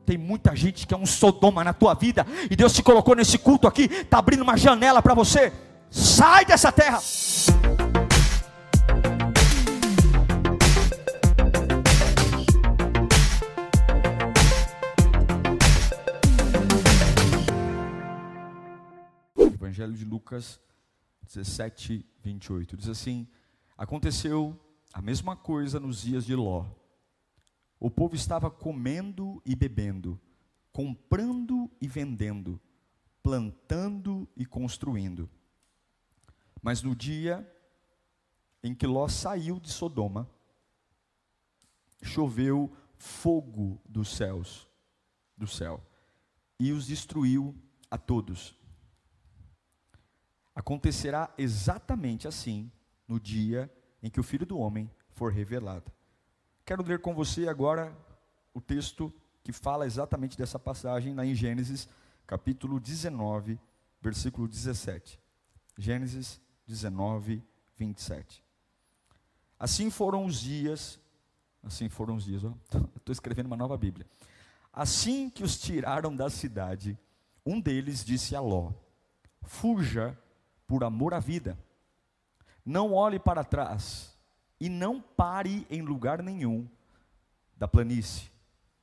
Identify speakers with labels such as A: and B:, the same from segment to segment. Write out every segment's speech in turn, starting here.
A: Tem muita gente que é um Sodoma na tua vida, e Deus te colocou nesse culto aqui, está abrindo uma janela para você. Sai dessa terra. Evangelho de Lucas 17, 28, diz assim: aconteceu a mesma coisa nos dias de Ló. O povo estava comendo e bebendo, comprando e vendendo, plantando e construindo. Mas no dia em que Ló saiu de Sodoma, choveu fogo do céu, e os destruiu a todos. Acontecerá exatamente assim no dia em que o Filho do Homem for revelado. Quero ler com você agora o texto que fala exatamente dessa passagem, lá em Gênesis, capítulo 19, versículo 17. Gênesis 19, 27. Assim foram os dias, estou escrevendo uma nova Bíblia. Assim que os tiraram da cidade, um deles disse a Ló: fuja por amor à vida, não olhe para trás, e não pare em lugar nenhum da planície.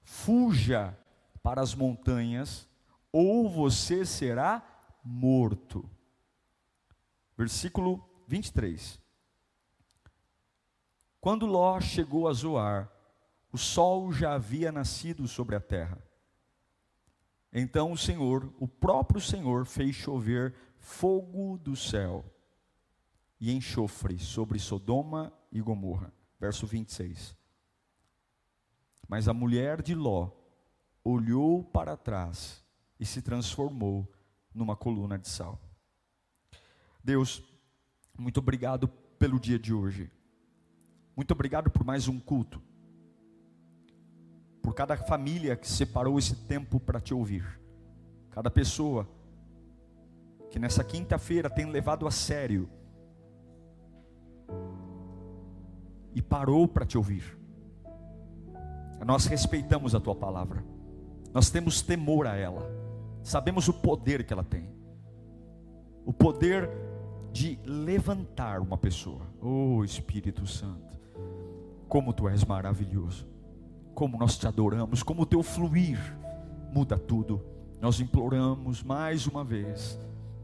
A: Fuja para as montanhas, ou você será morto. Versículo 23. Quando Ló chegou a Zoar, o sol já havia nascido sobre a terra. Então o próprio Senhor, fez chover fogo do céu e enxofre sobre Sodoma e Gomorra. Verso 26. Mas a mulher de Ló olhou para trás e se transformou numa coluna de sal. Deus, muito obrigado pelo dia de hoje. Muito obrigado por mais um culto. Por cada família que separou esse tempo para te ouvir. Cada pessoa que nessa quinta-feira tem levado a sério e parou para te ouvir. Nós respeitamos a tua palavra. Nós temos temor a ela. Sabemos o poder que ela tem. O poder de levantar uma pessoa. Oh Espírito Santo, como tu és maravilhoso. Como nós te adoramos, como o teu fluir muda tudo. Nós imploramos mais uma vez,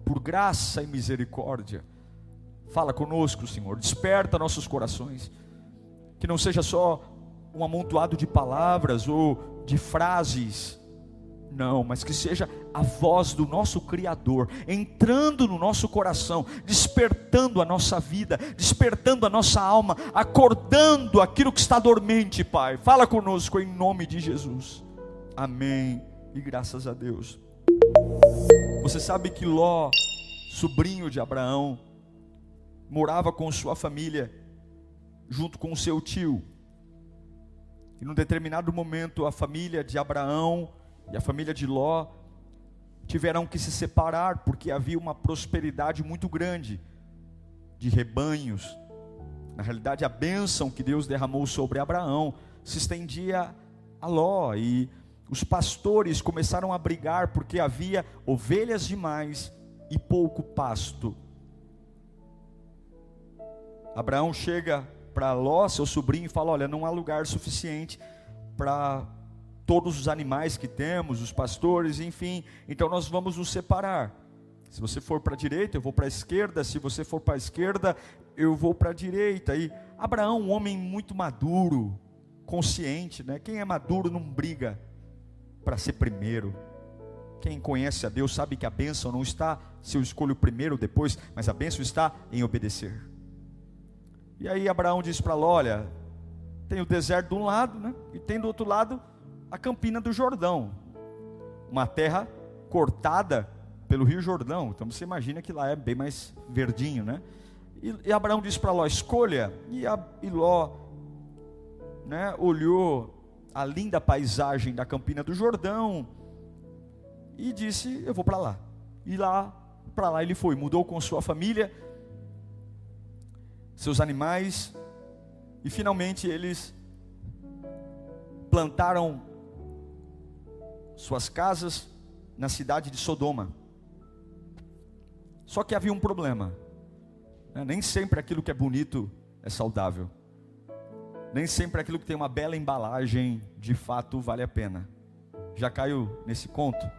A: por graça e misericórdia, fala conosco, Senhor, desperta nossos corações, que não seja só um amontoado de palavras ou de frases, não, mas que seja a voz do nosso Criador, entrando no nosso coração, despertando a nossa vida, despertando a nossa alma, acordando aquilo que está dormente, Pai. Fala conosco em nome de Jesus, amém, e graças a Deus. Você sabe que Ló, sobrinho de Abraão, morava com sua família, junto com o seu tio, e num determinado momento a família de Abraão e a família de Ló tiveram que se separar, porque havia uma prosperidade muito grande de rebanhos. Na realidade, a bênção que Deus derramou sobre Abraão se estendia a Ló, e os pastores começaram a brigar porque havia ovelhas demais e pouco pasto. Abraão chega para Ló, seu sobrinho, e fala: olha, não há lugar suficiente para todos os animais que temos, os pastores, enfim, então nós vamos nos separar. Se você for para a direita, eu vou para a esquerda. Se você for para a esquerda, eu vou para a direita. E Abraão, um homem muito maduro, consciente, né? Quem é maduro não briga para ser primeiro. Quem conhece a Deus sabe que a bênção não está se eu escolho primeiro ou depois, mas a bênção está em obedecer. E aí Abraão diz para Ló: olha, tem o deserto de um lado, né? E tem do outro lado a campina do Jordão, uma terra cortada pelo rio Jordão. Então você imagina que lá é bem mais verdinho, né? E Abraão disse para Ló: escolha. E Ló, né, olhou a linda paisagem da campina do Jordão e disse: eu vou para lá. E para lá ele foi, mudou com sua família, seus animais, e finalmente eles plantaram suas casas na cidade de Sodoma. Só que havia um problema, né? Nem sempre aquilo que é bonito é saudável. Nem sempre aquilo que tem uma bela embalagem, de fato, vale a pena. Já caiu nesse conto?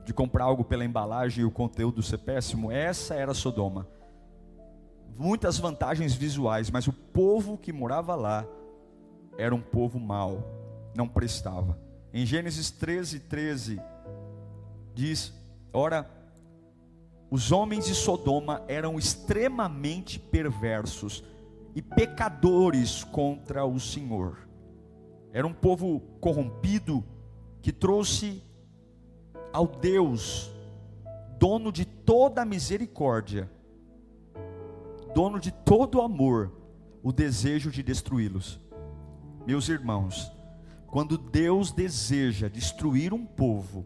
A: De comprar algo pela embalagem e o conteúdo ser péssimo? Essa era Sodoma. Muitas vantagens visuais, mas o povo que morava lá era um povo mau, não prestava. Em Gênesis 13:13 diz: ora, os homens de Sodoma eram extremamente perversos e pecadores contra o Senhor. Era um povo corrompido que trouxe ao Deus, dono de toda a misericórdia, dono de todo o amor, o desejo de destruí-los. Meus irmãos, quando Deus deseja destruir um povo,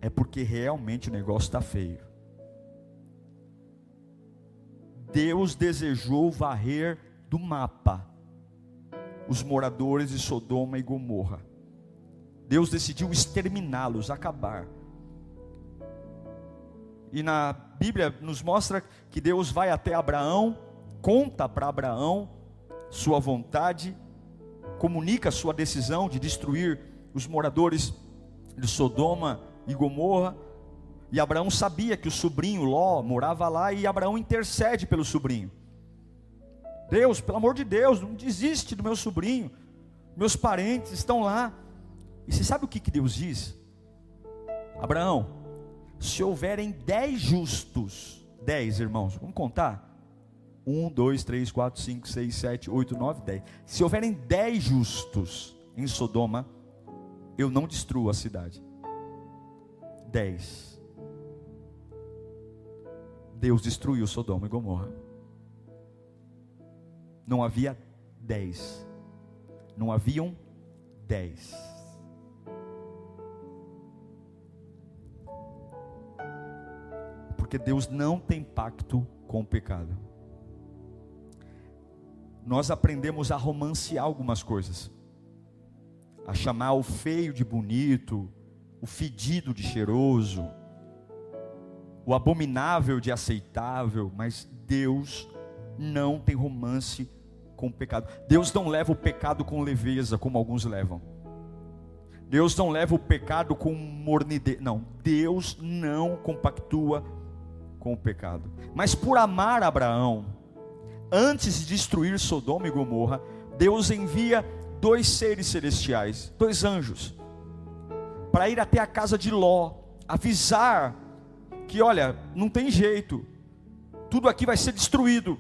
A: é porque realmente o negócio está feio. Deus desejou varrer do mapa os moradores de Sodoma e Gomorra. Deus decidiu exterminá-los, acabar. E na Bíblia nos mostra que Deus vai até Abraão, conta para Abraão sua vontade, comunica sua decisão de destruir os moradores de Sodoma e Gomorra. E Abraão sabia que o sobrinho Ló morava lá, e Abraão intercede pelo sobrinho. Deus, pelo amor de Deus, não desiste do meu sobrinho, meus parentes estão lá. E você sabe o que Deus diz? Abraão, se houverem 10 justos, 10 irmãos, vamos contar? 1, 2, 3, 4, 5, 6, 7, 8, 9, 10. Se houverem 10 justos em Sodoma, eu não destruo a cidade. 10. Deus destruiu Sodoma e Gomorra. Não havia 10. Não haviam 10. Porque Deus não tem pacto com o pecado. Nós aprendemos a romancear algumas coisas, a chamar o feio de bonito, o fedido de cheiroso, o abominável de aceitável, mas Deus não tem romance com o pecado. Deus não leva o pecado com leveza, como alguns levam. Deus não leva o pecado com mornidez. Não, Deus não compactua com o pecado. Mas por amar Abraão, antes de destruir Sodoma e Gomorra, Deus envia 2 seres celestiais, 2 anjos, para ir até a casa de Ló, avisar que olha, não tem jeito, tudo aqui vai ser destruído,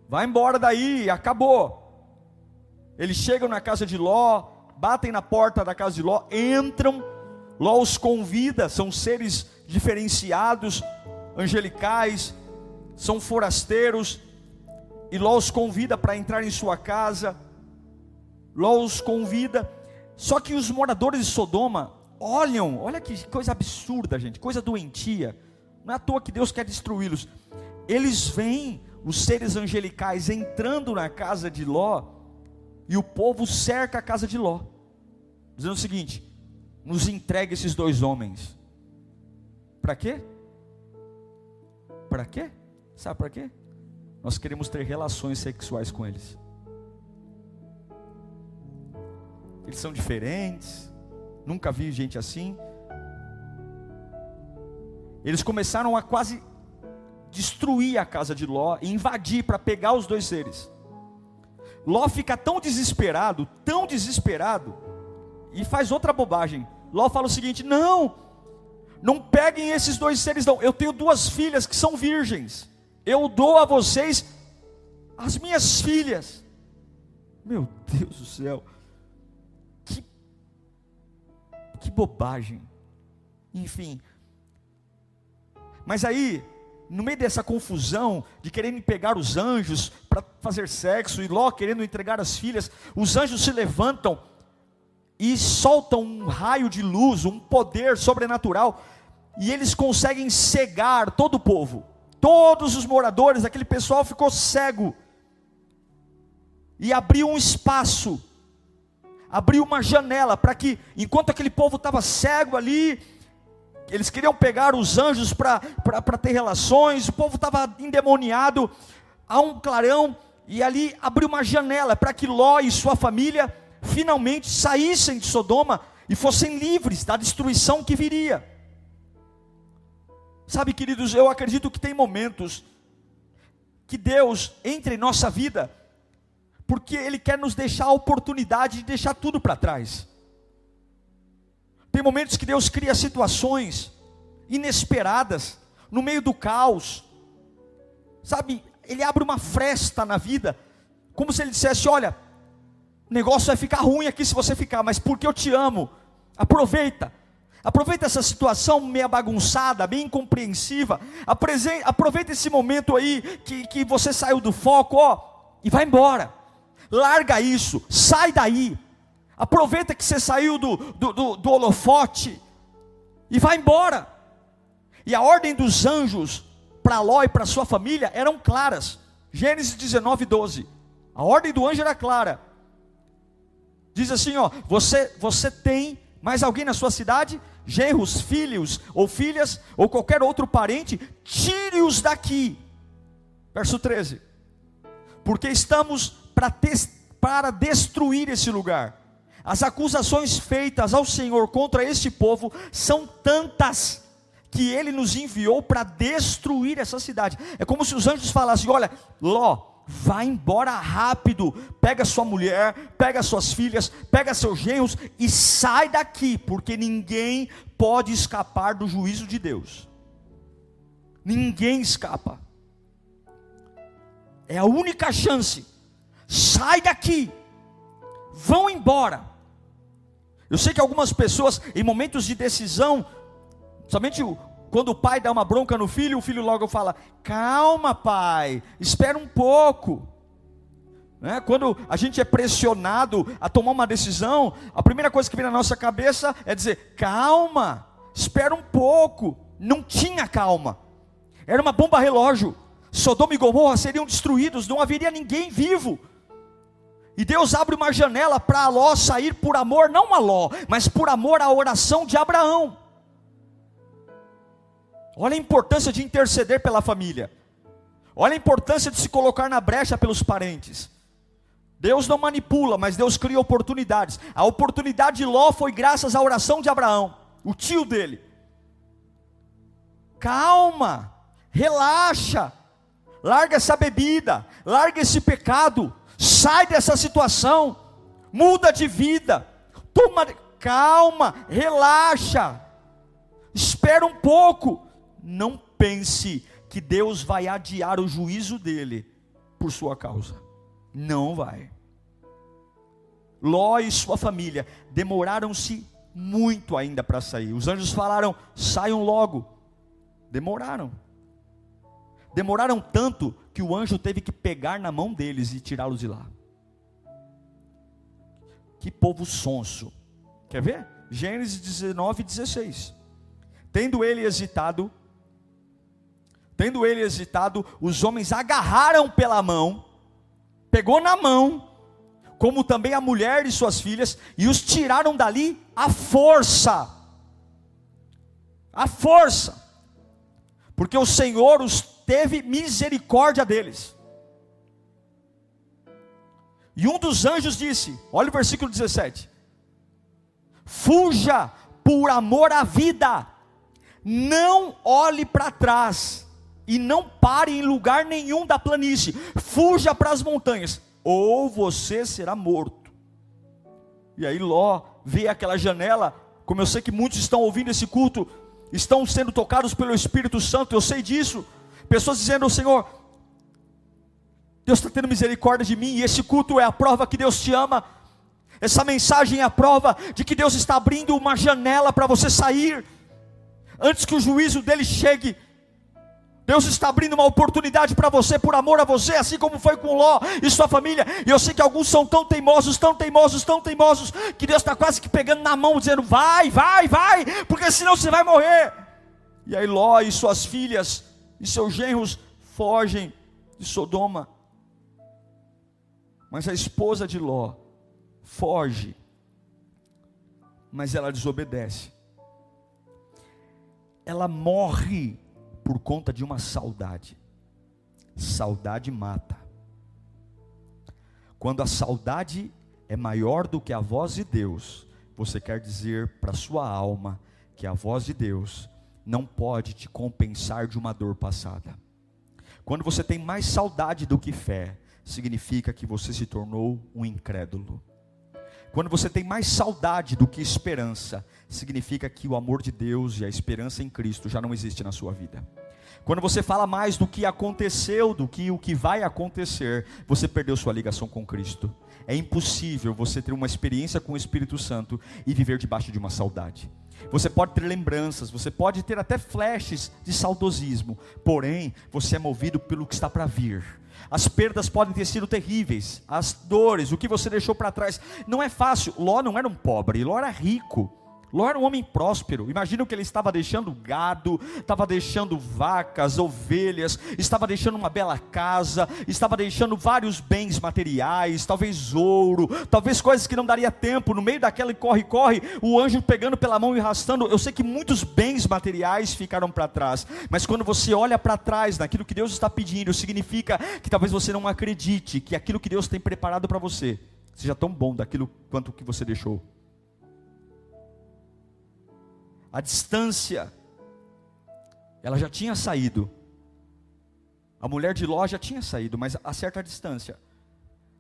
A: vai embora daí, acabou. Eles chegam na casa de Ló, batem na porta da casa de Ló, entram, Ló os convida, são seres diferenciados, angelicais, são forasteiros, e Ló os convida para entrar em sua casa. Ló os convida, só que os moradores de Sodoma olha que coisa absurda, gente, coisa doentia. Não é à toa que Deus quer destruí-los. Eles veem os seres angelicais entrando na casa de Ló, e o povo cerca a casa de Ló, dizendo o seguinte: nos entregue esses 2 homens. Para quê? Para quê? Sabe para quê? Nós queremos ter relações sexuais com eles. Eles são diferentes, nunca vi gente assim. Eles começaram a quase destruir a casa de Ló e invadir para pegar os 2 seres. Ló fica tão desesperado, e faz outra bobagem. Ló fala o seguinte: não peguem esses 2 seres não, eu tenho 2 filhas que são virgens, eu dou a vocês as minhas filhas. Meu Deus do céu, que bobagem. Enfim, mas aí, no meio dessa confusão de quererem pegar os anjos para fazer sexo, e Ló querendo entregar as filhas, os anjos se levantam e soltam um raio de luz, um poder sobrenatural, e eles conseguem cegar todo o povo. Todos os moradores, aquele pessoal ficou cego, e abriu um espaço. abriu uma janela para que, enquanto aquele povo estava cego ali, eles queriam pegar os anjos para ter relações, o povo estava endemoniado, há um clarão, e ali abriu uma janela para que Ló e sua família finalmente saíssem de Sodoma e fossem livres da destruição que viria. Sabe, queridos, eu acredito que tem momentos que Deus entra em nossa vida, porque Ele quer nos deixar a oportunidade de deixar tudo para trás. Tem momentos que Deus cria situações inesperadas, no meio do caos, sabe, Ele abre uma fresta na vida, como se Ele dissesse: olha, o negócio vai ficar ruim aqui se você ficar, mas porque eu te amo, aproveita essa situação meio bagunçada, bem incompreensiva, aproveita esse momento aí, que você saiu do foco, e vai embora, larga isso, sai daí, aproveita que você saiu do holofote, e vai embora. E a ordem dos anjos, para Ló e para sua família, eram claras, Gênesis 19:12, a ordem do anjo era clara, diz assim, você tem mais alguém na sua cidade? Genros, filhos ou filhas, ou qualquer outro parente, tire-os daqui. Verso 13, porque estamos para destruir esse lugar. As acusações feitas ao Senhor contra este povo são tantas, que Ele nos enviou para destruir essa cidade. É como se os anjos falassem: olha, Ló, vai embora rápido, pega sua mulher, pega suas filhas, pega seus genros e sai daqui, porque ninguém pode escapar do juízo de Deus. Ninguém escapa. É a única chance. Sai daqui, vão embora. Eu sei que algumas pessoas, em momentos de decisão, somente quando o pai dá uma bronca no filho, o filho logo fala: calma, pai, espera um pouco. Quando a gente é pressionado a tomar uma decisão, a primeira coisa que vem na nossa cabeça é dizer: calma, espera um pouco. Não tinha calma, era uma bomba relógio. Sodoma e Gomorra seriam destruídos, não haveria ninguém vivo. E Deus abre uma janela para Ló sair por amor, não a Ló, mas por amor à oração de Abraão. Olha a importância de interceder pela família. Olha a importância de se colocar na brecha pelos parentes. Deus não manipula, mas Deus cria oportunidades. A oportunidade de Ló foi graças à oração de Abraão, o tio dele. Calma, relaxa, larga essa bebida, larga esse pecado, sai dessa situação, muda de vida, calma, relaxa, espera um pouco. Não pense que Deus vai adiar o juízo dele por sua causa. Não vai. Ló e sua família demoraram-se muito ainda para sair. Os anjos falaram: saiam logo. Demoraram tanto que o anjo teve que pegar na mão deles e tirá-los de lá. Que povo sonso. Quer ver? Gênesis 19:16. Tendo ele hesitado, os homens agarraram pela mão, pegou na mão, como também a mulher e suas filhas, e os tiraram dali à força, porque o Senhor os teve misericórdia deles. E um dos anjos disse, olha o versículo 17: fuja por amor à vida, não olhe para trás, e não pare em lugar nenhum da planície, fuja para as montanhas, ou você será morto. E aí Ló vê aquela janela, como eu sei que muitos estão ouvindo esse culto, estão sendo tocados pelo Espírito Santo, eu sei disso, pessoas dizendo: Senhor, Deus está tendo misericórdia de mim, e esse culto é a prova que Deus te ama, essa mensagem é a prova de que Deus está abrindo uma janela para você sair, antes que o juízo dele chegue. Deus está abrindo uma oportunidade para você, por amor a você, assim como foi com Ló e sua família. E eu sei que alguns são tão teimosos, que Deus está quase que pegando na mão, dizendo: vai, porque senão você vai morrer. E aí Ló e suas filhas e seus genros fogem de Sodoma. Mas a esposa de Ló foge mas ela desobedece. Ela morre por conta de uma saudade. Saudade mata. Quando a saudade é maior do que a voz de Deus, você quer dizer para sua alma que a voz de Deus não pode te compensar de uma dor passada. Quando você tem mais saudade do que fé, significa que você se tornou um incrédulo. Quando você tem mais saudade do que esperança, significa que o amor de Deus e a esperança em Cristo já não existe na sua vida. Quando você fala mais do que aconteceu, do que o que vai acontecer, você perdeu sua ligação com Cristo. É impossível você ter uma experiência com o Espírito Santo e viver debaixo de uma saudade. Você pode ter lembranças, você pode ter até flashes de saudosismo, porém, você é movido pelo que está para vir. As perdas podem ter sido terríveis, as dores, o que você deixou para trás. Não é fácil. Ló não era um pobre, Ló era rico. Ló era um homem próspero. Imagina o que ele estava deixando: gado, estava deixando vacas, ovelhas, estava deixando uma bela casa, estava deixando vários bens materiais, talvez ouro, talvez coisas que não daria tempo. No meio daquela corre, o anjo pegando pela mão e arrastando. Eu sei que muitos bens materiais ficaram para trás, mas quando você olha para trás naquilo que Deus está pedindo, significa que talvez você não acredite que aquilo que Deus tem preparado para você seja tão bom daquilo quanto o que você deixou. A distância, ela já tinha saído. A mulher de Ló já tinha saído, mas a certa distância.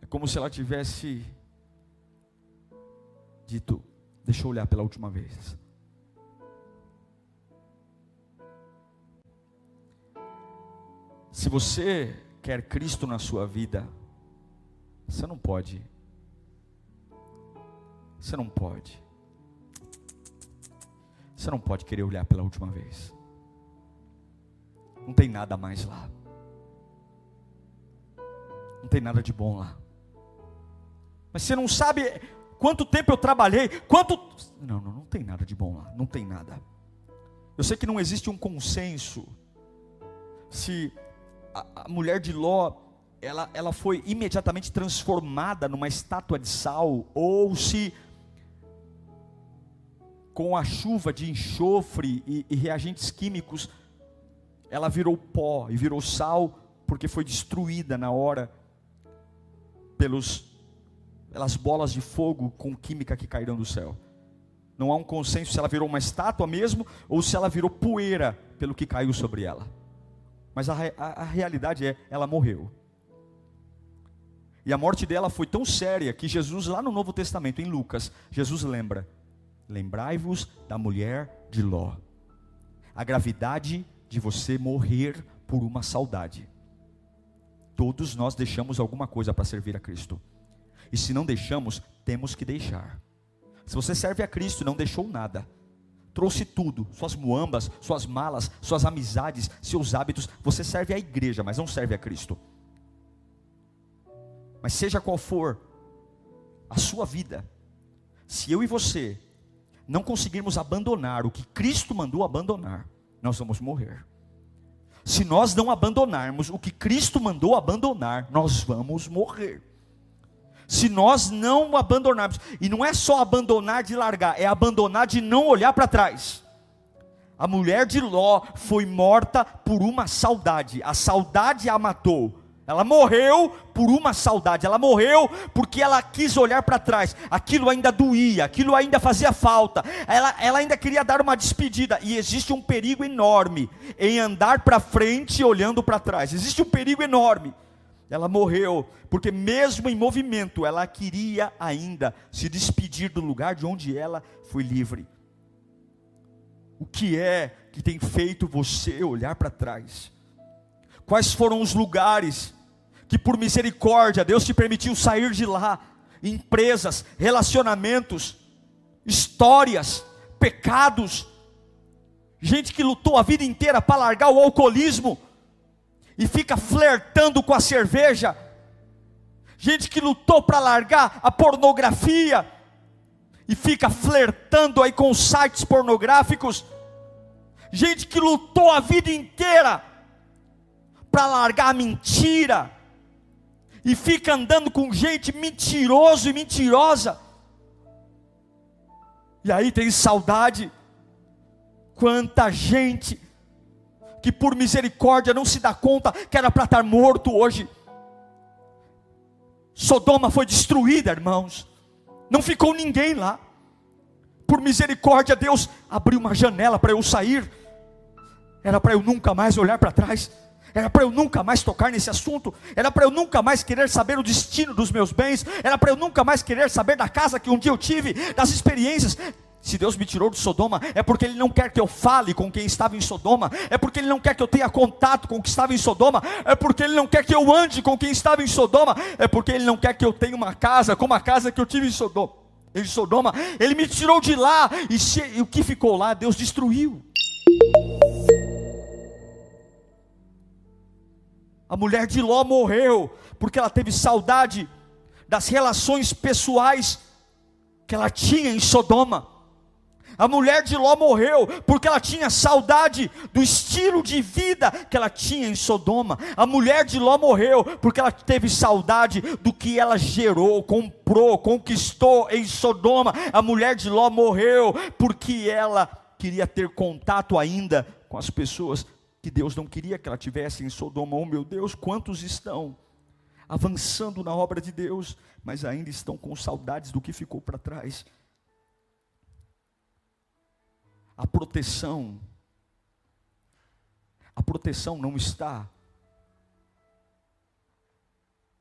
A: É como se ela tivesse dito: deixa eu olhar pela última vez. Se você quer Cristo na sua vida, você não pode. Você não pode. Você não pode querer olhar pela última vez. Não tem nada mais lá. Não tem nada de bom lá. Mas você não sabe quanto tempo eu trabalhei, Não tem nada de bom lá, não tem nada. Eu sei que não existe um consenso se a mulher de Ló, ela foi imediatamente transformada numa estátua de sal, ou se com a chuva de enxofre e reagentes químicos, ela virou pó e virou sal, porque foi destruída na hora pelas bolas de fogo com química que caíram do céu. Não há um consenso se ela virou uma estátua mesmo, ou se ela virou poeira pelo que caiu sobre ela. Mas a realidade é, ela morreu. E a morte dela foi tão séria que Jesus, lá no Novo Testamento, em Lucas, Jesus lembra: lembrai-vos da mulher de Ló. A gravidade de você morrer por uma saudade. Todos nós deixamos alguma coisa para servir a Cristo. E se não deixamos, temos que deixar. Se você serve a Cristo e não deixou nada, trouxe tudo, suas muambas, suas malas, suas amizades, seus hábitos, você serve à igreja, mas não serve a Cristo. Mas seja qual for a sua vida, se eu e você não conseguirmos abandonar o que Cristo mandou abandonar, nós vamos morrer. Se nós não abandonarmos o que Cristo mandou abandonar, nós vamos morrer. Se nós não abandonarmos, e não é só abandonar de largar, é abandonar de não olhar para trás. A mulher de Ló foi morta por uma saudade, a saudade a matou. Ela morreu por uma saudade, ela morreu porque ela quis olhar para trás. Aquilo ainda doía, aquilo ainda fazia falta, ela ainda queria dar uma despedida. E existe um perigo enorme em andar para frente olhando para trás. Existe um perigo enorme. Ela morreu porque mesmo em movimento, ela queria ainda se despedir do lugar de onde ela foi livre. O que é que tem feito você olhar para trás? Quais foram os lugares que por misericórdia Deus te permitiu sair de lá? Empresas, relacionamentos, histórias, pecados, gente que lutou a vida inteira para largar o alcoolismo e fica flertando com a cerveja, gente que lutou para largar a pornografia e fica flertando aí com sites pornográficos, gente que lutou a vida inteira para largar a mentira e fica andando com gente mentiroso e mentirosa. E aí tem saudade. Quanta gente que por misericórdia não se dá conta que era para estar morto hoje. Sodoma foi destruída, irmãos. Não ficou ninguém lá. Por misericórdia, Deus abriu uma janela para eu sair. Era para eu nunca mais olhar para trás. Era para eu nunca mais tocar nesse assunto. Era para eu nunca mais querer saber o destino dos meus bens. Era para eu nunca mais querer saber da casa que um dia eu tive, das experiências. Se Deus me tirou de Sodoma, é porque Ele não quer que eu fale com quem estava em Sodoma. É porque Ele não quer que eu tenha contato com o que estava em Sodoma. É porque Ele não quer que eu ande com quem estava em Sodoma. É porque Ele não quer que eu tenha uma casa como a casa que eu tive em Sodoma. Ele me tirou de lá. E o que ficou lá, Deus destruiu. A mulher de Ló morreu porque ela teve saudade das relações pessoais que ela tinha em Sodoma. A mulher de Ló morreu porque ela tinha saudade do estilo de vida que ela tinha em Sodoma. A mulher de Ló morreu porque ela teve saudade do que ela gerou, comprou, conquistou em Sodoma. A mulher de Ló morreu porque ela queria ter contato ainda com as pessoas que Deus não queria que ela tivesse em Sodoma. Oh meu Deus, quantos estão avançando na obra de Deus, mas ainda estão com saudades do que ficou para trás. A proteção não está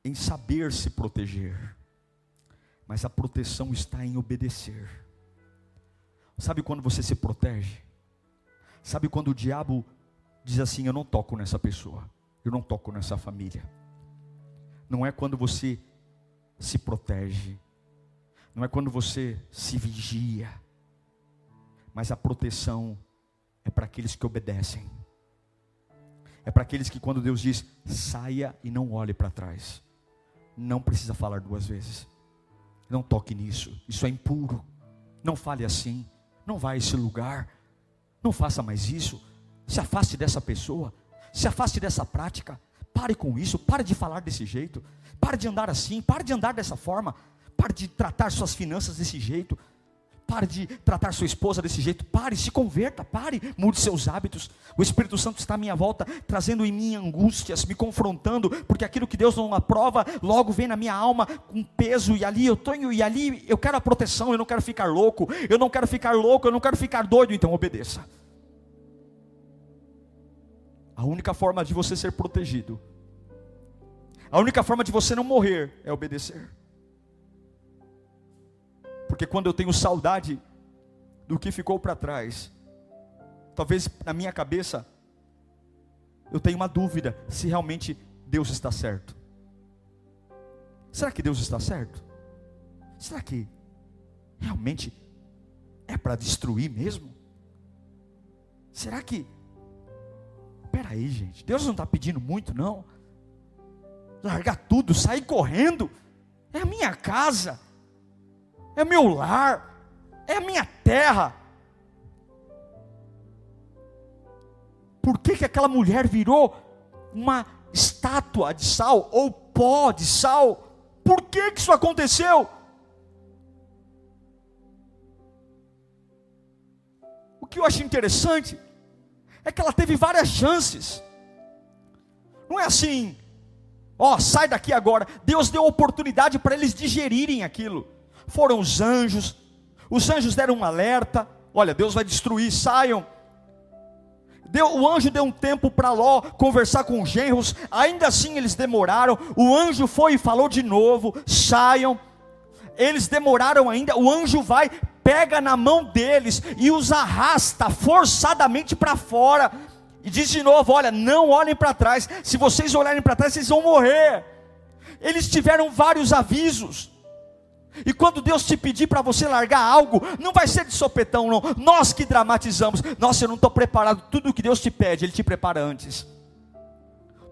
A: em saber se proteger, mas a proteção está em obedecer. Sabe quando você se protege? Sabe quando o diabo diz assim: eu não toco nessa pessoa, eu não toco nessa família? Não é quando você se protege, não é quando você se vigia, mas a proteção é para aqueles que obedecem. É para aqueles que quando Deus diz, saia e não olhe para trás, não precisa falar duas vezes. Não toque nisso, isso é impuro. Não fale assim, não vá a esse lugar, não faça mais isso. Se afaste dessa pessoa, se afaste dessa prática. Pare com isso, pare de falar desse jeito, pare de andar assim, pare de andar dessa forma, pare de tratar suas finanças desse jeito, pare de tratar sua esposa desse jeito, pare, se converta, pare, mude seus hábitos. O Espírito Santo está à minha volta, trazendo em mim angústias, me confrontando, porque aquilo que Deus não aprova, logo vem na minha alma com peso, e ali eu quero a proteção, eu não quero ficar louco, eu não quero ficar doido. Então obedeça. A única forma de você ser protegido, a única forma de você não morrer é obedecer. Porque quando eu tenho saudade do que ficou para trás, talvez na minha cabeça eu tenha uma dúvida se realmente Deus está certo. Será que Deus está certo? Será que realmente é para destruir mesmo? Será que... Espera aí, gente, Deus não está pedindo muito não. Largar tudo, sair correndo. É a minha casa, é meu lar, é a minha terra. Por que aquela mulher virou uma estátua de sal, ou pó de sal? Por que isso aconteceu? O que eu acho interessante é que ela teve várias chances. Não é assim, sai daqui agora. Deus deu oportunidade para eles digerirem aquilo. Foram os anjos deram um alerta: olha, Deus vai destruir, saiam. O anjo deu um tempo para Ló conversar com os genros, ainda assim eles demoraram. O anjo foi e falou de novo: saiam. Eles demoraram ainda. O anjo vai, pega na mão deles e os arrasta forçadamente para fora, e diz de novo: olha, não olhem para trás, se vocês olharem para trás vocês vão morrer. Eles tiveram vários avisos. E quando Deus te pedir para você largar algo, não vai ser de sopetão não. Nós que dramatizamos: nossa, eu não estou preparado. Tudo que Deus te pede, Ele te prepara antes.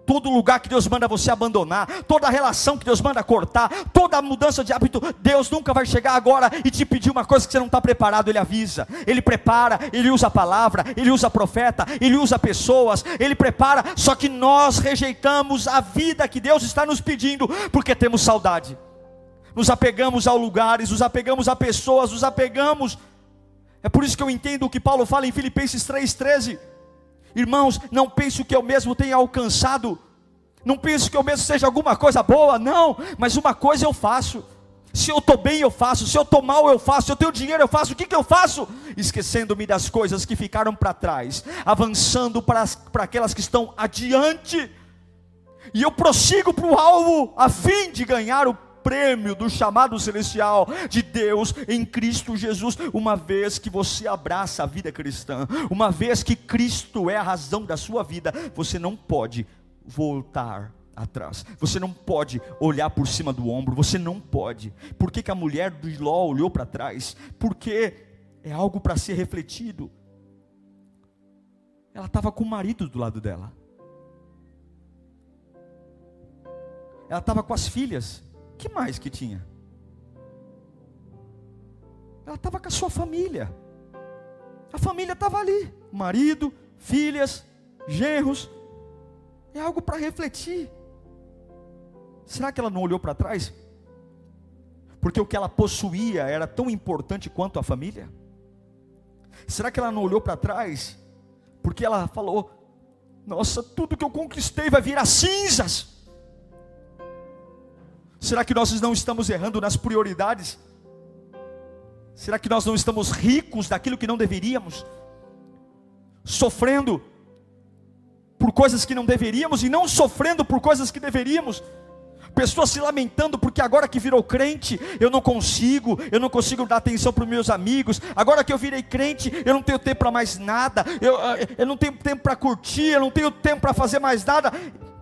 A: Todo lugar que Deus manda você abandonar, toda relação que Deus manda cortar, toda mudança de hábito, Deus nunca vai chegar agora e te pedir uma coisa que você não está preparado. Ele avisa, Ele prepara, Ele usa a palavra, Ele usa profeta, Ele usa pessoas, Ele prepara. Só que nós rejeitamos a vida que Deus está nos pedindo, porque temos saudade. Nos apegamos a lugares, nos apegamos a pessoas, nos apegamos É por isso que eu entendo o que Paulo fala em Filipenses 3,13. Irmãos, não penso que eu mesmo tenha alcançado, não penso que eu mesmo seja alguma coisa boa, não, mas uma coisa eu faço. Se eu estou bem eu faço, se eu estou mal eu faço, se eu tenho dinheiro eu faço, o que eu faço? Esquecendo-me das coisas que ficaram para trás, avançando para aquelas que estão adiante, e eu prossigo para o alvo, a fim de ganhar o prêmio do chamado celestial de Deus em Cristo Jesus. Uma vez que você abraça a vida cristã, uma vez que Cristo é a razão da sua vida, você não pode voltar atrás, você não pode olhar por cima do ombro, você não pode. Por que a mulher de Ló olhou para trás? Porque é algo para ser refletido. Ela estava com o marido do lado dela, ela estava com as filhas, que mais que tinha? Ela estava com a sua família, a família estava ali, marido, filhas, genros. É algo para refletir. Será que ela não olhou para trás? Porque o que ela possuía era tão importante quanto a família? Será que ela não olhou para trás? Porque ela falou: nossa, tudo que eu conquistei vai virar cinzas. Será que nós não estamos errando nas prioridades? Será que nós não estamos ricos daquilo que não deveríamos? Sofrendo por coisas que não deveríamos e não sofrendo por coisas que deveríamos. Pessoas se lamentando porque agora que virou crente, eu não consigo dar atenção para os meus amigos. Agora que eu virei crente, eu não tenho tempo para mais nada. Eu não tenho tempo para curtir, eu não tenho tempo para fazer mais nada.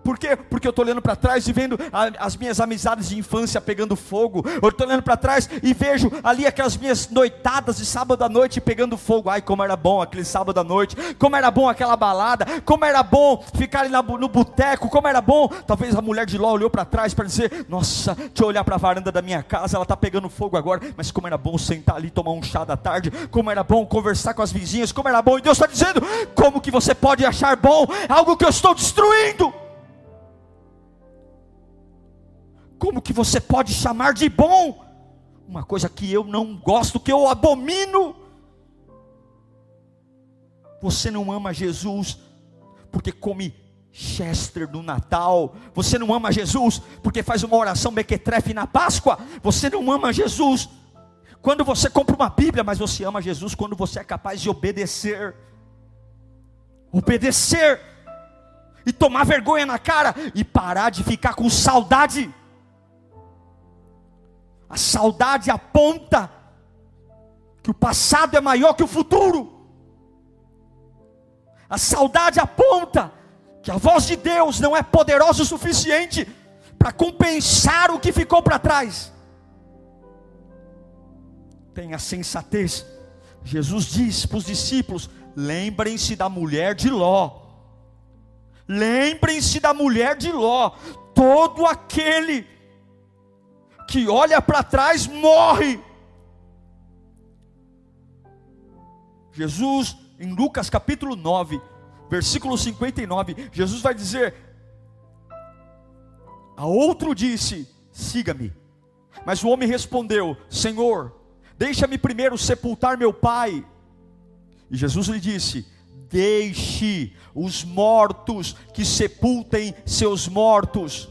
A: Por quê? Porque eu estou olhando para trás e vendo as minhas amizades de infância pegando fogo. Eu estou olhando para trás e vejo ali aquelas minhas noitadas de sábado à noite pegando fogo. Ai, como era bom aquele sábado à noite. Como era bom aquela balada. Como era bom ficar ali no boteco. Como era bom. Talvez a mulher de Ló olhou para trás para dizer: nossa, deixa eu olhar para a varanda da minha casa, ela está pegando fogo agora. Mas como era bom sentar ali e tomar um chá da tarde. Como era bom conversar com as vizinhas. Como era bom. E Deus está dizendo: como que você pode achar bom algo que eu estou destruindo? Como que você pode chamar de bom uma coisa que eu não gosto, que eu abomino? Você não ama Jesus porque come Chester no Natal. Você não ama Jesus porque faz uma oração mequetrefe na Páscoa. Você não ama Jesus quando você compra uma Bíblia, mas você ama Jesus quando você é capaz de obedecer e tomar vergonha na cara e parar de ficar com saudade. A saudade aponta que o passado é maior que o futuro. A saudade aponta que a voz de Deus não é poderosa o suficiente para compensar o que ficou para trás. Tenha sensatez. Jesus diz para os discípulos: lembrem-se da mulher de Ló. Lembrem-se da mulher de Ló. Todo aquele que olha para trás morre. Jesus, em Lucas capítulo 9, versículo 59, Jesus vai dizer: a outro disse: siga-me. Mas o homem respondeu: Senhor, deixa-me primeiro sepultar meu pai. E Jesus lhe disse: deixe os mortos que sepultem seus mortos.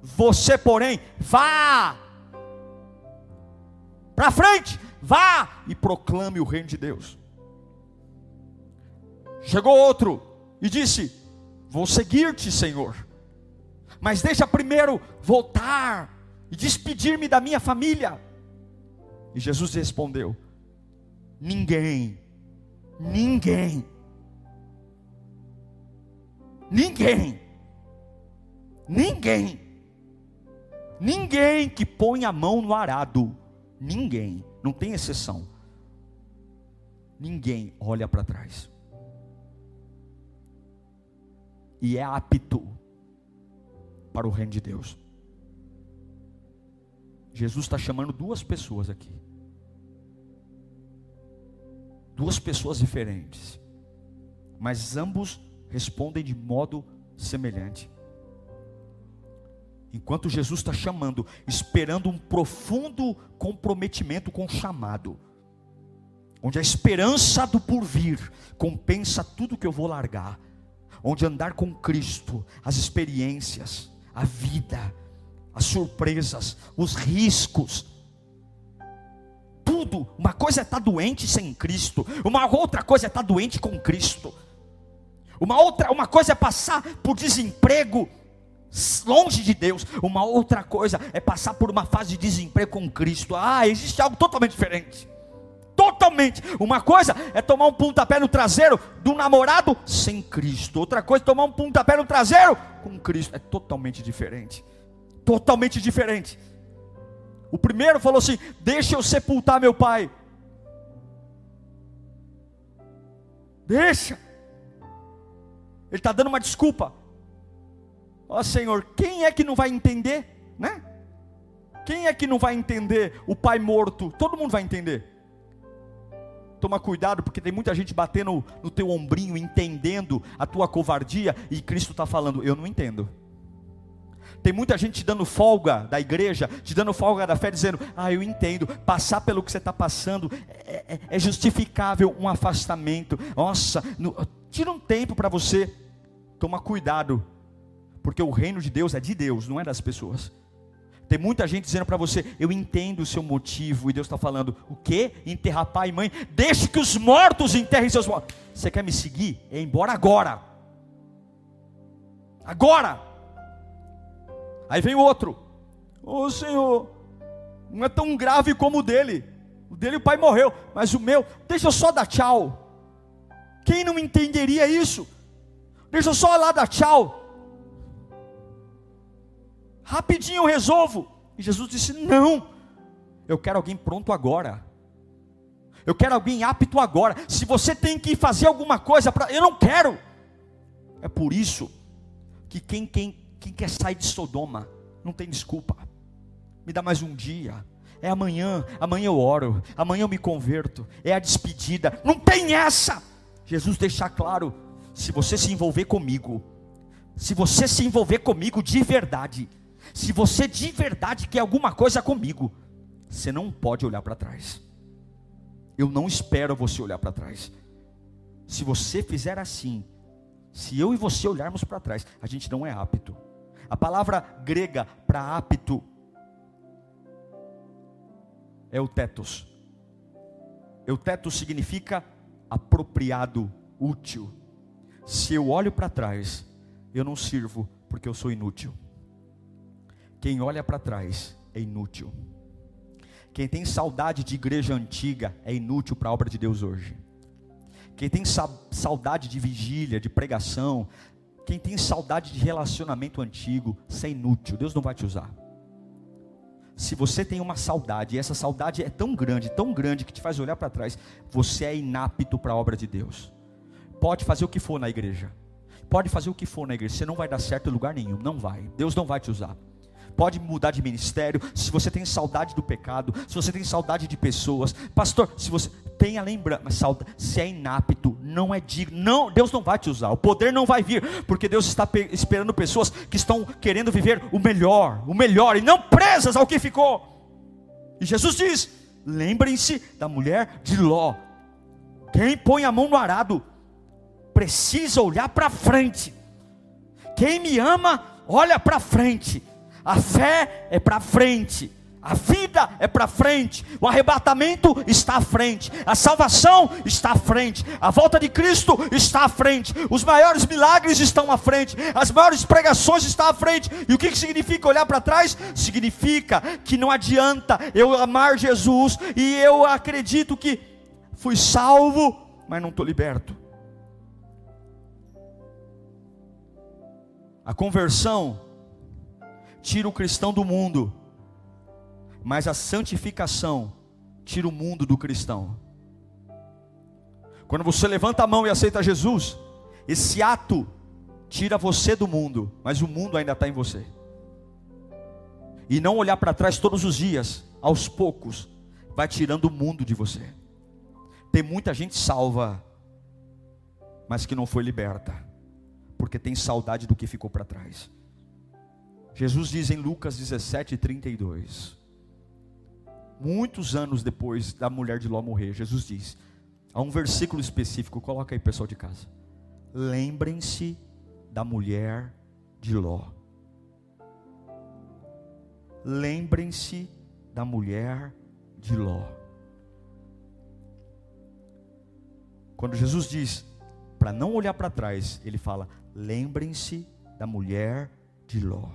A: Você, porém, vá para frente, vá e proclame o reino de Deus. Chegou outro e disse: vou seguir-te, Senhor, mas deixa primeiro voltar e despedir-me da minha família. E Jesus respondeu: ninguém que põe a mão no arado, ninguém, não tem exceção, ninguém olha para trás e é apto para o reino de Deus. Jesus está chamando duas pessoas aqui, duas pessoas diferentes, mas ambos respondem de modo semelhante. Enquanto Jesus está chamando, esperando um profundo comprometimento com o chamado, onde a esperança do porvir compensa tudo que eu vou largar, onde andar com Cristo, as experiências, a vida, as surpresas, os riscos, tudo. Uma coisa é estar doente sem Cristo, uma outra coisa é estar doente com Cristo. Uma coisa é passar por desemprego longe de Deus, uma outra coisa é passar por uma fase de desemprego com Cristo. Existe algo totalmente diferente. Totalmente. Uma coisa é tomar um pontapé no traseiro do namorado sem Cristo. Outra coisa é tomar um pontapé no traseiro com Cristo. É totalmente diferente. Totalmente diferente. O primeiro falou assim: deixa eu sepultar meu pai. Deixa. Ele está dando uma desculpa. Ó Senhor, quem é que não vai entender, né? Quem é que não vai entender o pai morto? Todo mundo vai entender. Toma cuidado, porque tem muita gente batendo no teu ombrinho, entendendo a tua covardia, e Cristo está falando: eu não entendo. Tem muita gente te dando folga da igreja, te dando folga da fé, dizendo: eu entendo, passar pelo que você está passando é justificável um afastamento. Nossa, tira um tempo para você. Toma cuidado, porque o reino de Deus é de Deus, não é das pessoas. Tem muita gente dizendo para você: eu entendo o seu motivo, e Deus está falando: o quê? Enterrar pai e mãe? Deixe que os mortos enterrem seus mortos. Você quer me seguir? É embora agora. Agora. Aí vem o outro: ô Senhor, não é tão grave como o dele. O dele o pai morreu, mas o meu, deixa eu só dar tchau. Quem não entenderia isso? Deixa eu só lá dar tchau. Rapidinho eu resolvo. E Jesus disse: não, eu quero alguém pronto agora. Eu quero alguém apto agora. Se você tem que fazer alguma coisa eu não quero. É por isso que quem quer sair de Sodoma não tem desculpa. Me dá mais um dia. É amanhã eu oro, amanhã eu me converto. É a despedida. Não tem essa. Jesus deixa claro: se você se envolver comigo, se você se envolver comigo de verdade, se você de verdade quer alguma coisa comigo, você não pode olhar para trás. Eu não espero você olhar para trás. Se você fizer assim, se eu e você olharmos para trás, a gente não é apto. A palavra grega para apto é eutetos. Eutetos significa apropriado, útil. Se eu olho para trás, eu não sirvo porque eu sou inútil. Quem olha para trás é inútil. Quem tem saudade de igreja antiga é inútil para a obra de Deus hoje. Quem tem saudade de vigília, de pregação, quem tem saudade de relacionamento antigo, isso é inútil. Deus não vai te usar. Se você tem uma saudade, e essa saudade é tão grande que te faz olhar para trás, você é inapto para a obra de Deus. Pode fazer o que for na igreja, você não vai dar certo em lugar nenhum, não vai. Deus não vai te usar. Pode mudar de ministério, se você tem saudade do pecado, se você tem saudade de pessoas, pastor, se você tem a lembrança, se é inapto, não é digno, não, Deus não vai te usar, o poder não vai vir, porque Deus está esperando pessoas que estão querendo viver o melhor, e não presas ao que ficou. E Jesus diz: lembrem-se da mulher de Ló. Quem põe a mão no arado precisa olhar para frente. Quem me ama, olha para frente. A fé é para frente, a vida é para frente, o arrebatamento está à frente, a salvação está à frente, a volta de Cristo está à frente, os maiores milagres estão à frente, as maiores pregações estão à frente. E o que significa olhar para trás? Significa que não adianta eu amar Jesus e eu acredito que fui salvo, mas não estou liberto. A conversão tira o cristão do mundo, mas a santificação tira o mundo do cristão. Quando você levanta a mão e aceita Jesus, esse ato tira você do mundo, mas o mundo ainda está em você. E não olhar para trás todos os dias, aos poucos, vai tirando o mundo de você. Tem muita gente salva, mas que não foi liberta, porque tem saudade do que ficou para trás. Jesus diz em Lucas 17:32: muitos anos depois da mulher de Ló morrer, Jesus diz, há um versículo específico, coloca aí pessoal de casa, lembrem-se da mulher de Ló. Lembrem-se da mulher de Ló. Quando Jesus diz para não olhar para trás, ele fala, lembrem-se da mulher de Ló.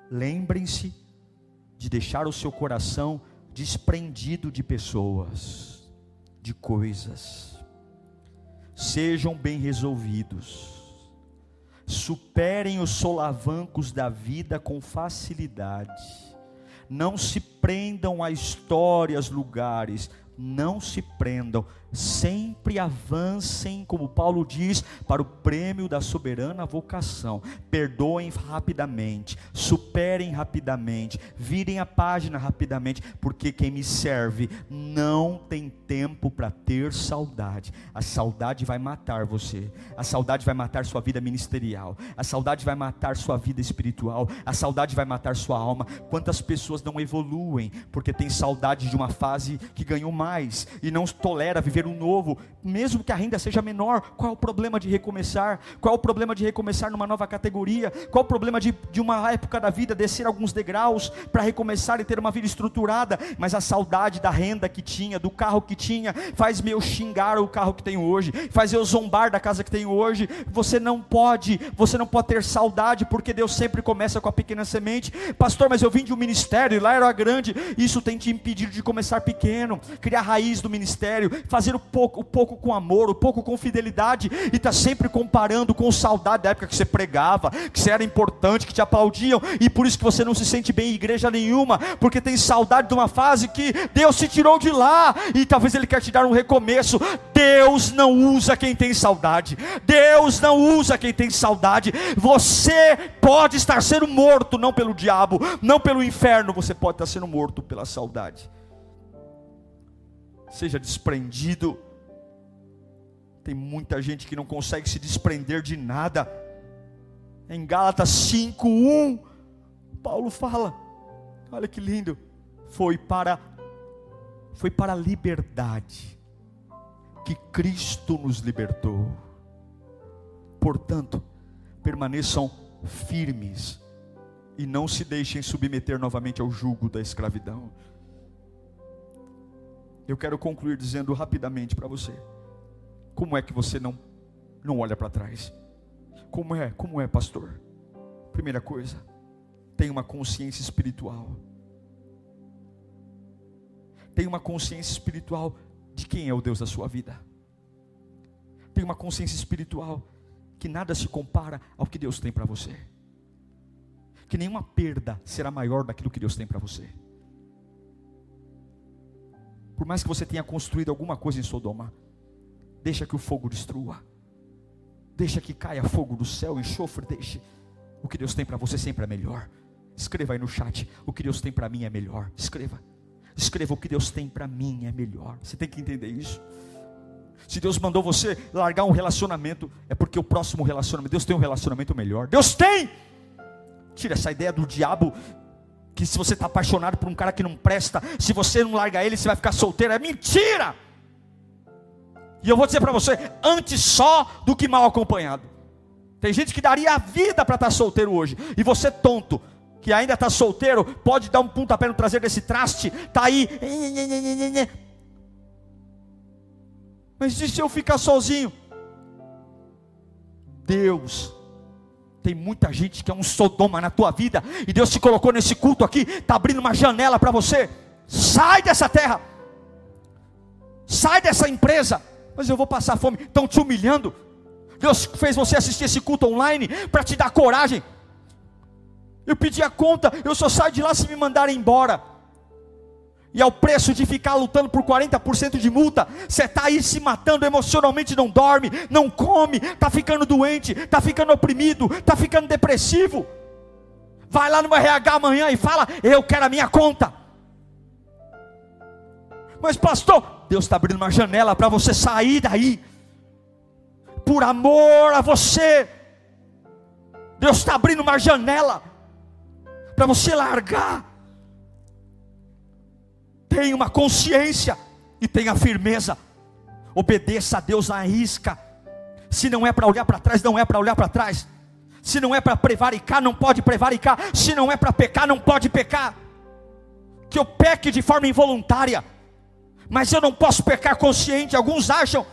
A: Lembrem-se de deixar o seu coração desprendido de pessoas, de coisas. Sejam bem resolvidos. Superem os solavancos da vida com facilidade. Não se prendam a histórias, lugares. Não se prendam, sempre avancem, como Paulo diz, para o prêmio da soberana vocação. Perdoem rapidamente, superem rapidamente, virem a página rapidamente, porque quem me serve não tem tempo para ter saudade. A saudade vai matar você, a saudade vai matar sua vida ministerial, a saudade vai matar sua vida espiritual, a saudade vai matar sua alma. Quantas pessoas não evoluem, porque tem saudade de uma fase que ganhou mais, e não tolera viver um novo, mesmo que a renda seja menor. Qual é o problema de recomeçar? Qual é o problema de recomeçar numa nova categoria? Qual é o problema de uma época da vida descer alguns degraus para recomeçar e ter uma vida estruturada? Mas a saudade da renda que tinha, do carro que tinha, faz eu xingar o carro que tenho hoje, faz eu zombar da casa que tenho hoje. Você não pode ter saudade, porque Deus sempre começa com a pequena semente. Pastor, mas eu vim de um ministério e lá era grande. Isso tem te impedido de começar pequeno, criar a raiz do ministério, fazer o pouco com amor, o pouco com fidelidade, e está sempre comparando com saudade da época que você pregava, que você era importante, que te aplaudiam, e por isso que você não se sente bem em igreja nenhuma, porque tem saudade de uma fase que Deus te tirou de lá, e talvez Ele quer te dar um recomeço. Deus não usa quem tem saudade, Deus não usa quem tem saudade. Você pode estar sendo morto, não pelo diabo, não pelo inferno, você pode estar sendo morto pela saudade. Seja desprendido. Tem muita gente que não consegue se desprender de nada. Em Gálatas 5:1, Paulo fala, olha que lindo, foi para a liberdade que Cristo nos libertou. Portanto, permaneçam firmes e não se deixem submeter novamente ao jugo da escravidão. Eu quero concluir dizendo rapidamente para você, como é que você não olha para trás? Como é, pastor? Primeira coisa, tenha uma consciência espiritual. Tenha uma consciência espiritual de quem é o Deus da sua vida. Tenha uma consciência espiritual que nada se compara ao que Deus tem para você. Que nenhuma perda será maior daquilo que Deus tem para você. Por mais que você tenha construído alguma coisa em Sodoma, deixa que o fogo destrua, deixa que caia fogo do céu, enxofre, deixe. O que Deus tem para você sempre é melhor. Escreva aí no chat, o que Deus tem para mim é melhor. Escreva, o que Deus tem para mim é melhor. Você tem que entender isso. Se Deus mandou você largar um relacionamento, é porque o próximo relacionamento, Deus tem um relacionamento melhor. Deus tem. Tira essa ideia do diabo, que se você está apaixonado por um cara que não presta, se você não larga ele, você vai ficar solteiro. É mentira. E eu vou dizer para você, antes só do que mal acompanhado. Tem gente que daria a vida para estar solteiro hoje, e você tonto, que ainda está solteiro, pode dar um pontapé no traseiro desse traste, está aí, mas e se eu ficar sozinho? Deus tem muita gente que é um Sodoma na tua vida, e Deus te colocou nesse culto aqui, está abrindo uma janela para você. Sai dessa terra, sai dessa empresa. Mas eu vou passar fome, estão te humilhando. Deus fez você assistir esse culto online para te dar coragem. Eu pedi a conta, eu só saio de lá se me mandarem embora. E ao preço de ficar lutando por 40% de multa, você está aí se matando emocionalmente, não dorme, não come, está ficando doente, está ficando oprimido, está ficando depressivo. Vai lá no RH amanhã e fala, eu quero a minha conta. Mas pastor, Deus está abrindo uma janela para você sair daí, por amor a você. Deus está abrindo uma janela para você largar Tenha uma consciência e tenha firmeza. Obedeça a Deus na risca. Se não é para olhar para trás, não é para olhar para trás. Se não é para prevaricar, não pode prevaricar. Se não é para pecar, não pode pecar. Que eu peque de forma involuntária, mas eu não posso pecar consciente. Alguns acham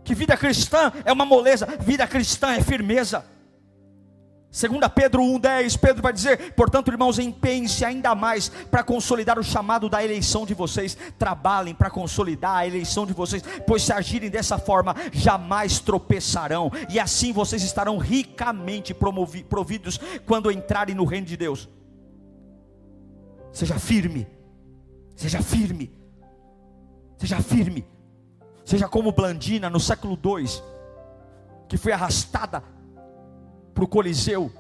A: que vida cristã é uma moleza. Vida cristã é firmeza. 2 Pedro 1,10, Pedro vai dizer: portanto, irmãos, empenhem-se ainda mais para consolidar o chamado da eleição de vocês. Trabalhem para consolidar a eleição de vocês, pois se agirem dessa forma, jamais tropeçarão, e assim vocês estarão ricamente providos quando entrarem no reino de Deus. Seja firme, seja firme, seja firme. Seja como Blandina no século II, que foi arrastada para o Coliseu,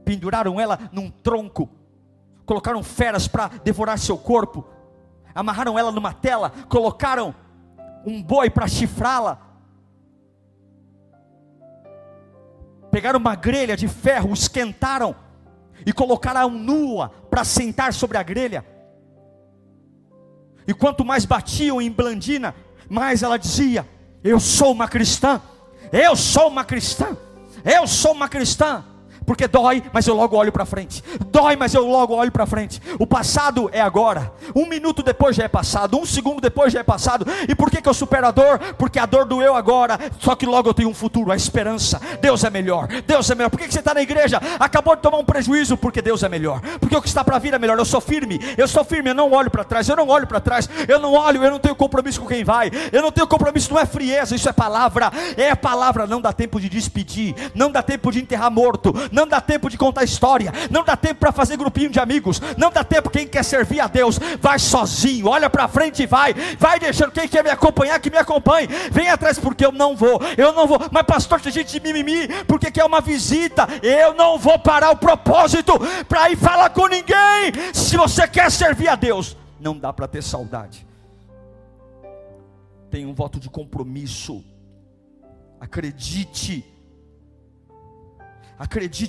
A: penduraram ela num tronco, colocaram feras para devorar seu corpo, amarraram ela numa tela, colocaram um boi para chifrá-la, pegaram uma grelha de ferro, esquentaram e colocaram nua para sentar sobre a grelha. E quanto mais batiam em Blandina, mais ela dizia: eu sou uma cristã, eu sou uma cristã, eu sou uma cristã. Porque dói, mas eu logo olho para frente. Dói, mas eu logo olho para frente. O passado é agora. 1 minuto depois já é passado. 1 segundo depois já é passado. E por que eu supero a dor? Porque a dor doeu agora. Só que logo eu tenho um futuro, a esperança. Deus é melhor. Deus é melhor. Por que você está na igreja? Acabou de tomar um prejuízo. Porque Deus é melhor. Porque o que está para vir é melhor. Eu sou firme. Eu sou firme. Eu não olho para trás. Eu não olho para trás. Eu não olho. Eu não tenho compromisso com quem vai. Eu não tenho compromisso. Não é frieza. Isso é palavra. É palavra. Não dá tempo de despedir. Não dá tempo de enterrar morto. Não dá tempo de contar história, não dá tempo para fazer grupinho de amigos, não dá tempo. Quem quer servir a Deus, vai sozinho, olha para frente e vai deixando. Quem quer me acompanhar, que me acompanhe, vem atrás, porque eu não vou, mas pastor, tem gente de mimimi, porque quer uma visita. Eu não vou parar o propósito para ir falar com ninguém. Se você quer servir a Deus, não dá para ter saudade. Tem um voto de compromisso. Acredite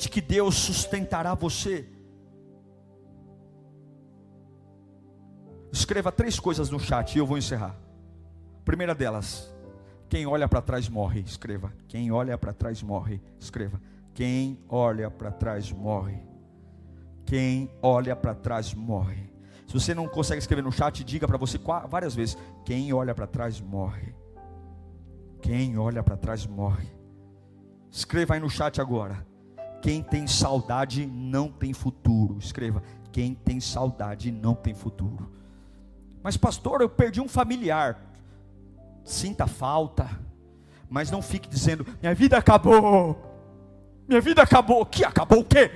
A: que Deus sustentará você. Escreva 3 coisas no chat e eu vou encerrar. Primeira delas: quem olha para trás morre. Escreva: quem olha para trás morre. Escreva: quem olha para trás morre. Quem olha para trás morre. Se você não consegue escrever no chat, diga para você várias vezes: quem olha para trás morre. Quem olha para trás morre. Escreva aí no chat agora: quem tem saudade não tem futuro. Escreva: quem tem saudade não tem futuro. Mas pastor, eu perdi um familiar. Sinta falta, mas não fique dizendo: minha vida acabou. Minha vida acabou. Que acabou o quê?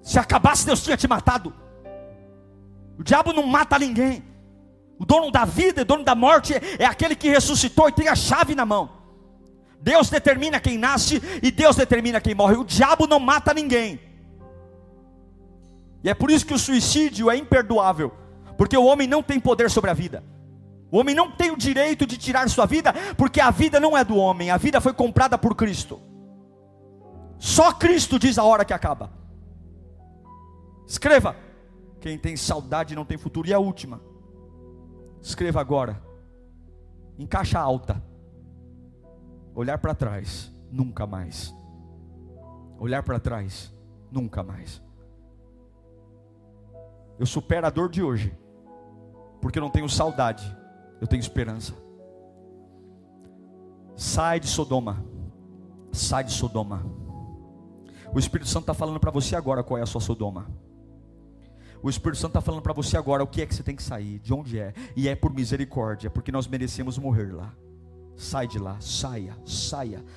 A: Se acabasse, Deus tinha te matado. O diabo não mata ninguém. O dono da vida e dono da morte é aquele que ressuscitou e tem a chave na mão. Deus determina quem nasce e Deus determina quem morre. O diabo não mata ninguém. E é por isso que o suicídio é imperdoável. Porque o homem não tem poder sobre a vida. O homem não tem o direito de tirar sua vida, porque a vida não é do homem. A vida foi comprada por Cristo. Só Cristo diz a hora que acaba. Escreva: quem tem saudade não tem futuro. E a última, escreva agora, em caixa alta: olhar para trás, nunca mais. Olhar para trás, nunca mais. Eu supero a dor de hoje, porque eu não tenho saudade, eu tenho esperança. Sai de Sodoma. Sai de Sodoma. O Espírito Santo está falando para você agora qual é a sua Sodoma. O Espírito Santo está falando para você agora o que é que você tem que sair, de onde é. E é por misericórdia, porque nós merecemos morrer lá. Sai de lá, saia,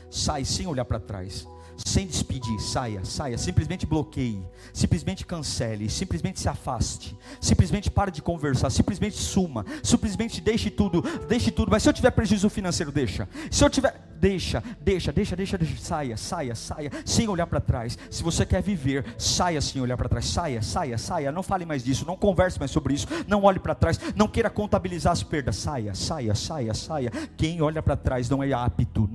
A: sai sem olhar para trás, sem despedir, saia, simplesmente bloqueie, simplesmente cancele, simplesmente se afaste, simplesmente pare de conversar, simplesmente suma, simplesmente deixe tudo, mas se eu tiver prejuízo financeiro, deixa, se eu tiver, deixa, saia, sem olhar para trás. Se você quer viver, saia sem olhar para trás, saia, não fale mais disso, não converse mais sobre isso, não olhe para trás, não queira contabilizar as perdas, saia. Quem olha para trás não é apto,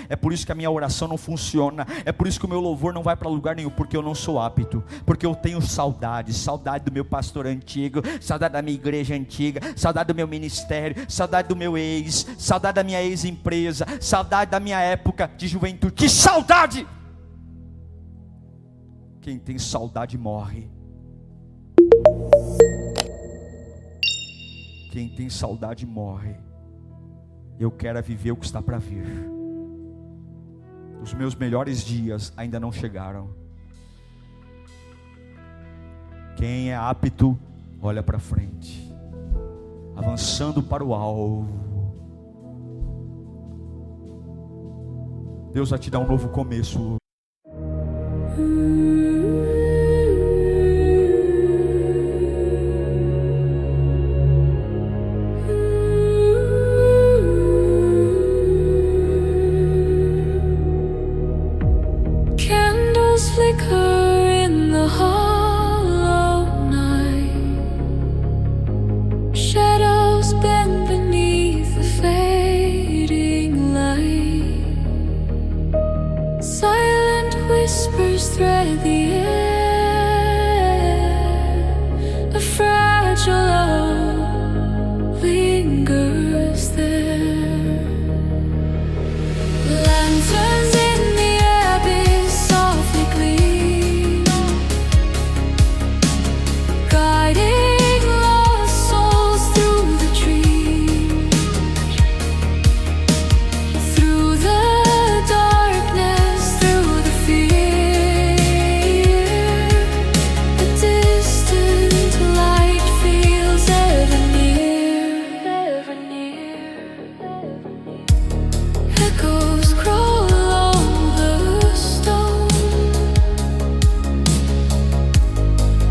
A: é por isso que a minha oração não funciona, é por isso que o meu louvor não vai para lugar nenhum, porque eu não sou apto, porque eu tenho saudade do meu pastor antigo, saudade da minha igreja antiga, saudade do meu ministério, saudade do meu ex, saudade da minha ex-empresa, saudade da minha época de juventude. Que saudade! Quem tem saudade morre. Quem tem saudade morre. Eu quero viver o que está para vir. Os meus melhores dias ainda não chegaram. Quem é apto, olha para frente, avançando para o alvo. Deus vai te dar um novo começo.
B: Candles flicker in the hollow night. Shadows bend beneath the fading light. Silent whispers thread the air. A fragile love lingers there. Lanterns in the abyss softly gleam, guiding lost souls through the trees, through the darkness, through the fear. A distant light feels ever near. Echoes crawl along the stone,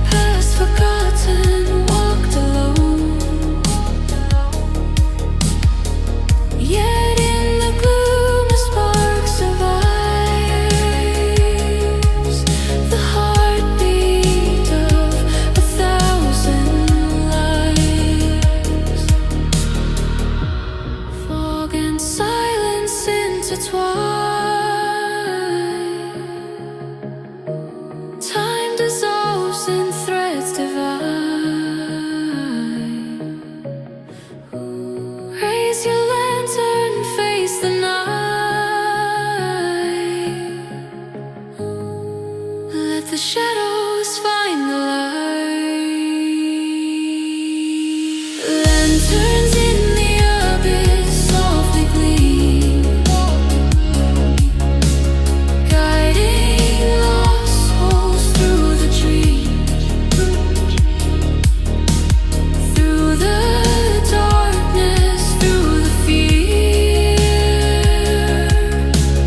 B: past forgotten, walked alone. Yet in the gloom a spark survives, the heartbeat of 1,000 lives. Fog and silence intertwine. Time dissolves in threads divine. Raise your lantern, face the night. Let the shadows find the light. Lanterns in the abyss softly gleam, guiding lost souls through the trees, through the darkness, through the fear.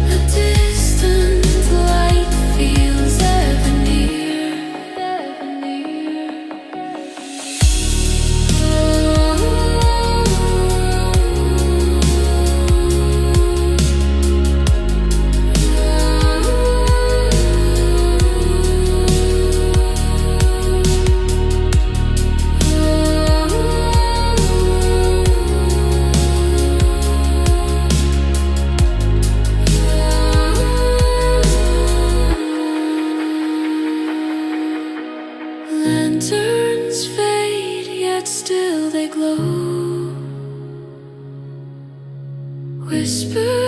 B: A distant light feels ever near. Lanterns fade, yet still they glow. Whisper